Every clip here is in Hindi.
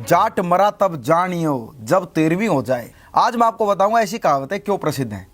जाट मरा तब जानियो जब 13वीं हो जाए। आज मैं आपको बताऊंगा ऐसी कहावतें क्यों प्रसिद्ध हैं।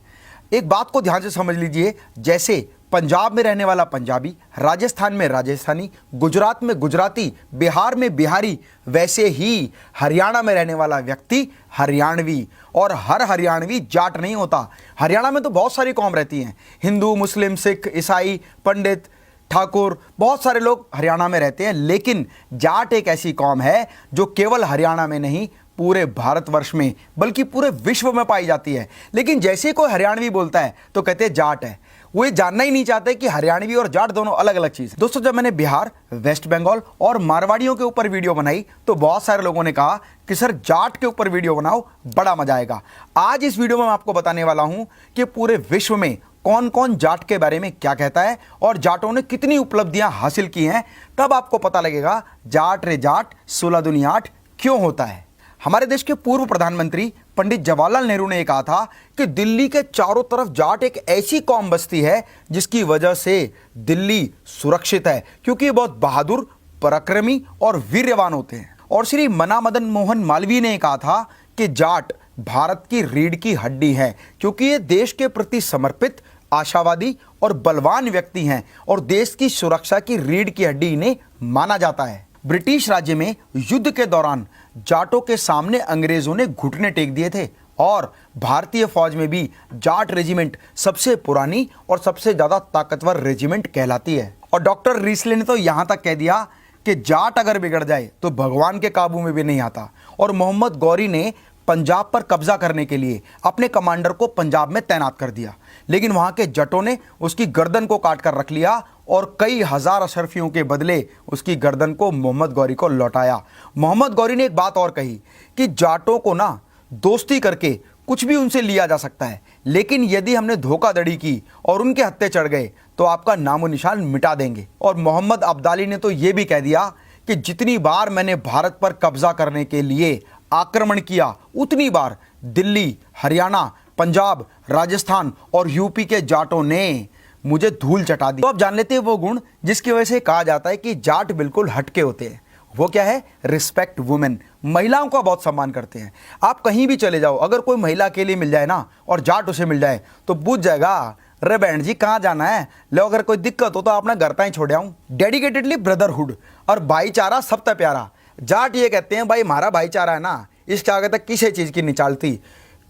एक बात को ध्यान से समझ लीजिए, जैसे पंजाब में रहने वाला पंजाबी, राजस्थान में राजस्थानी, गुजरात में गुजराती, बिहार में बिहारी, वैसे ही हरियाणा में रहने वाला व्यक्ति हरियाणवी। और हर हरियाणवी जाट नहीं होता। हरियाणा में तो बहुत सारी कौम रहती हैं, हिंदू, मुस्लिम, सिख, ईसाई, पंडित, ठाकुर, बहुत सारे लोग हरियाणा में रहते हैं। लेकिन जाट एक ऐसी कौम है जो केवल हरियाणा में नहीं, पूरे भारतवर्ष में बल्कि पूरे विश्व में पाई जाती है। लेकिन जैसे कोई हरियाणवी बोलता है तो कहते हैं जाट है। वो ये जानना ही नहीं चाहते कि हरियाणवी और जाट दोनों अलग अलग चीज है। दोस्तों, जब मैंने बिहार, वेस्ट बंगाल और मारवाड़ियों के ऊपर वीडियो बनाई तो बहुत सारे लोगों ने कहा कि सर जाट के ऊपर वीडियो बनाओ, बड़ा मजा आएगा। आज इस वीडियो में मैं आपको बताने वाला हूं कि पूरे विश्व में कौन कौन जाट के बारे में क्या कहता है और जाटों ने कितनी उपलब्धियां हासिल की हैं। तब आपको पता लगेगा जाट रे जाट 16 दुनिया 8 क्यों होता है। हमारे देश के पूर्व प्रधानमंत्री पंडित जवाहरलाल नेहरू ने कहा था कि दिल्ली के चारों तरफ जाट एक ऐसी कौम बसती है जिसकी वजह से दिल्ली सुरक्षित है, क्योंकि ये बहुत बहादुर, पराक्रमी और वीर्यवान होते हैं। और श्री मना मदन मोहन मालवीय ने कहा था कि जाट भारत की रीढ़ की हड्डी है, क्योंकि ये देश के प्रति समर्पित, आशावादी और बलवान व्यक्ति हैं और देश की सुरक्षा की रीढ़ की हड्डी इन्हें माना जाता है। ब्रिटिश राज्य में युद्ध के दौरान जाटों के सामने अंग्रेजों ने घुटने टेक दिए थे और भारतीय फौज में भी जाट रेजिमेंट सबसे पुरानी और सबसे ज्यादा ताकतवर रेजिमेंट कहलाती है। और डॉक्टर रीसले ने तो यहां तक कह दिया कि जाट अगर बिगड़ जाए तो भगवान के काबू में भी नहीं आता। और मोहम्मद गौरी ने पंजाब पर कब्जा करने के लिए अपने कमांडर को पंजाब में तैनात कर दिया, लेकिन वहां के जटों ने उसकी गर्दन को काट कर रख लिया और कई हजार अशरफियों के बदले उसकी गर्दन को मोहम्मद गौरी को लौटाया। मोहम्मद गौरी ने एक बात और कही कि जाटों को ना दोस्ती करके कुछ भी उनसे लिया जा सकता है, लेकिन यदि हमने धोखाधड़ी की और उनके हत्थे चढ़ गए तो आपका नामो निशान मिटा देंगे। और मोहम्मद अब्दाली ने तो यह भी कह दिया कि जितनी बार मैंने भारत पर कब्जा करने के लिए आक्रमण किया, उतनी बार दिल्ली, हरियाणा, पंजाब, राजस्थान और यूपी के जाटों ने मुझे धूल चटा दी। तो आप जान लेते हैं वो गुण जिसकी वजह से कहा जाता है कि जाट बिल्कुल हटके होते हैं। वो क्या है? Respect women. महिलाओं का बहुत सम्मान करते हैं। आप कहीं भी चले जाओ, अगर कोई महिला अकेली मिल जाए ना और जाट उसे मिल जाए तो पूछ जाएगा, रे बहन जी कहाँ जाना है, लो अगर कोई दिक्कत हो तो अपना घर ताई छोड़ आऊं। डेडिकेटेडली ब्रदरहुड और भाईचारा सबसे प्यारा। जाट ये कहते हैं भाई हमारा भाईचारा है ना, इसके आगे तक किसी चीज की नहीं चलती।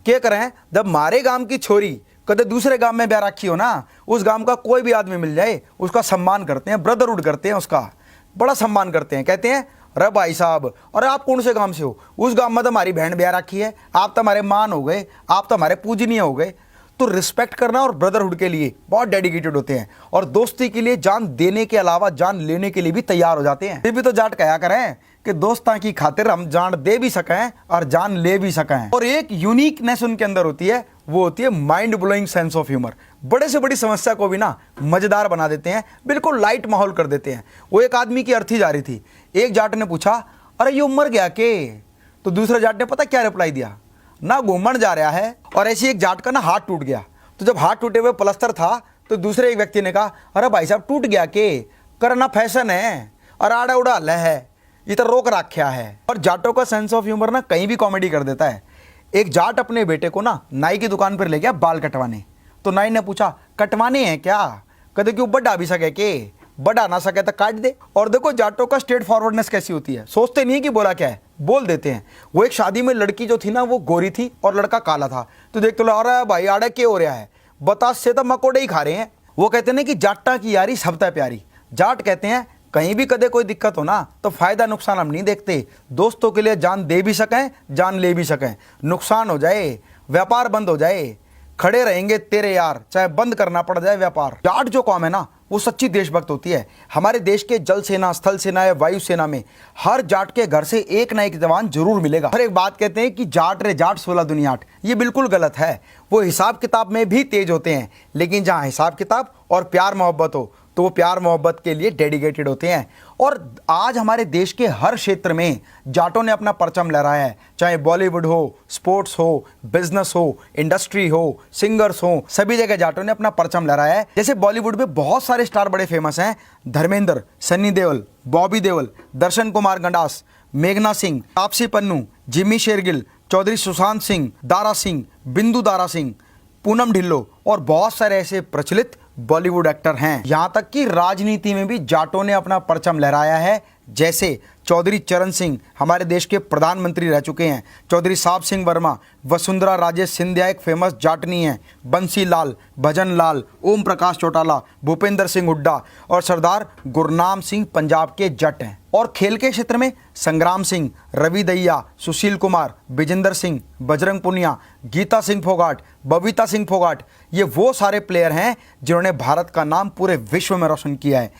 क्या करें, जब मारे गांव की छोरी कदे दूसरे गांव में ब्याह रखी हो ना, उस गांव का कोई भी आदमी मिल जाए उसका सम्मान करते हैं, ब्रदरहुड करते हैं, उसका बड़ा सम्मान करते हैं। कहते हैं अरे भाई साहब, अरे आप कौन से गांव से हो? उस गांव में तो हमारी बहन ब्याह रखी है, आप तो हमारे मान हो गए, आप तो हमारे पूजनीय हो गए। तो रिस्पेक्ट करना और ब्रदरहुड के लिए बहुत डेडिकेटेड होते हैं और दोस्ती के लिए जान देने के अलावा जान लेने के लिए भी तैयार हो जाते हैं। ये भी तो जाट कहा करें कि दोस्तां की खातिर हम जान दे भी सकें और जान ले भी सकें। और एक यूनिकनेस उनके अंदर होती है, वो होती है mind blowing sense of humour. बड़े से बड़ी समस्या को भी ना मजेदार बना देते हैं, बिल्कुल लाइट माहौल कर देते हैं। वो एक आदमी की अर्थी जा रही थी, एक जाट ने पूछा अरे ये मर गया के? तो दूसरे जाट ने पता क्या रिप्लाई दिया, ना घूमन जा रहा है। और ऐसी एक जाट का ना हाथ टूट गया, तो जब हाथ टूटे हुए प्लास्टर था तो दूसरे एक व्यक्ति ने कहा अरे भाई साहब टूट गया के? करना फैशन है और आड़ा उड़ा हल्ला है, ये तो रोक रखा है। और जाटों का सेंस ऑफ ह्यूमर ना कहीं भी कॉमेडी कर देता है। एक जाट अपने बेटे को ना नाई की दुकान पर ले गया बाल कटवाने, तो नाई ने पूछा कटवाने हैं क्या? कहते क्यों, बढ़ा भी सके के? बढ़ा ना सके तो काट दे। और देखो जाटों का स्ट्रेट फॉरवर्डनेस कैसी होती है, सोचते नहीं है कि बोला क्या है, बोल देते हैं। वो एक शादी में लड़की जो थी ना वो गोरी थी और लड़का काला था, तो देख तो अरे भाई आड़े क्या हो रहा है, बतास से तो मकोड़े ही खा रहे हैं। वो कहते हैं कि जाटा की यारी सबसे प्यारी। जाट कहते हैं कहीं भी कदे कोई दिक्कत हो ना तो फायदा नुकसान हम नहीं देखते, दोस्तों के लिए जान दे भी सकें, जान ले भी सकें। नुकसान हो जाए, व्यापार बंद हो जाए, खड़े रहेंगे तेरे यार, चाहे बंद करना पड़ जाए व्यापार। जाट जो कौम है ना वो सच्ची देशभक्त होती है। हमारे देश के जल सेना, स्थल सेना या वायु सेना में हर जाट के घर से एक ना एक जवान जरूर मिलेगा। हर एक बात कहते हैं कि जाट रे जाट 16 दुनिया 8, ये बिल्कुल गलत है। वो हिसाब किताब में भी तेज होते हैं, लेकिन जहाँ हिसाब किताब और प्यार मोहब्बत हो तो वो प्यार मोहब्बत के लिए डेडिकेटेड होते हैं। और आज हमारे देश के हर क्षेत्र में जाटों ने अपना परचम लहराया है, चाहे बॉलीवुड हो, स्पोर्ट्स हो, बिजनेस हो, इंडस्ट्री हो, सिंगर्स हो, सभी जगह जाटों ने अपना परचम लहराया है। जैसे बॉलीवुड में बहुत सारे स्टार बड़े फेमस हैं, धर्मेंद्र, सन्नी देओल, बॉबी देओल, दर्शन कुमार गंडास, मेघना सिंह, तापसी पन्नू, जिमी शेरगिल, चौधरी सुशांत सिंह, दारा सिंह, बिंदु दारा सिंह, पूनम ढिल्लो और बहुत सारे ऐसे प्रचलित बॉलीवुड एक्टर हैं। यहाँ तक कि राजनीति में भी जाटों ने अपना परचम लहराया है। जैसे चौधरी चरण सिंह हमारे देश के प्रधानमंत्री रह चुके हैं, चौधरी साहब सिंह वर्मा, वसुंधरा राजे सिंधिया एक फेमस जाटनी है, बंसी लाल, भजन लाल, ओम प्रकाश चौटाला, भूपेंद्र सिंह हुड्डा और सरदार गुरनाम सिंह पंजाब के जट हैं। और खेल के क्षेत्र में संग्राम सिंह, रवि दहिया, सुशील कुमार, विजेंद्र सिंह, बजरंग पुनिया, गीता सिंह फोगाट, बबीता सिंह फोगाट, ये वो सारे प्लेयर हैं जिन्होंने भारत का नाम पूरे विश्व में रोशन किया है।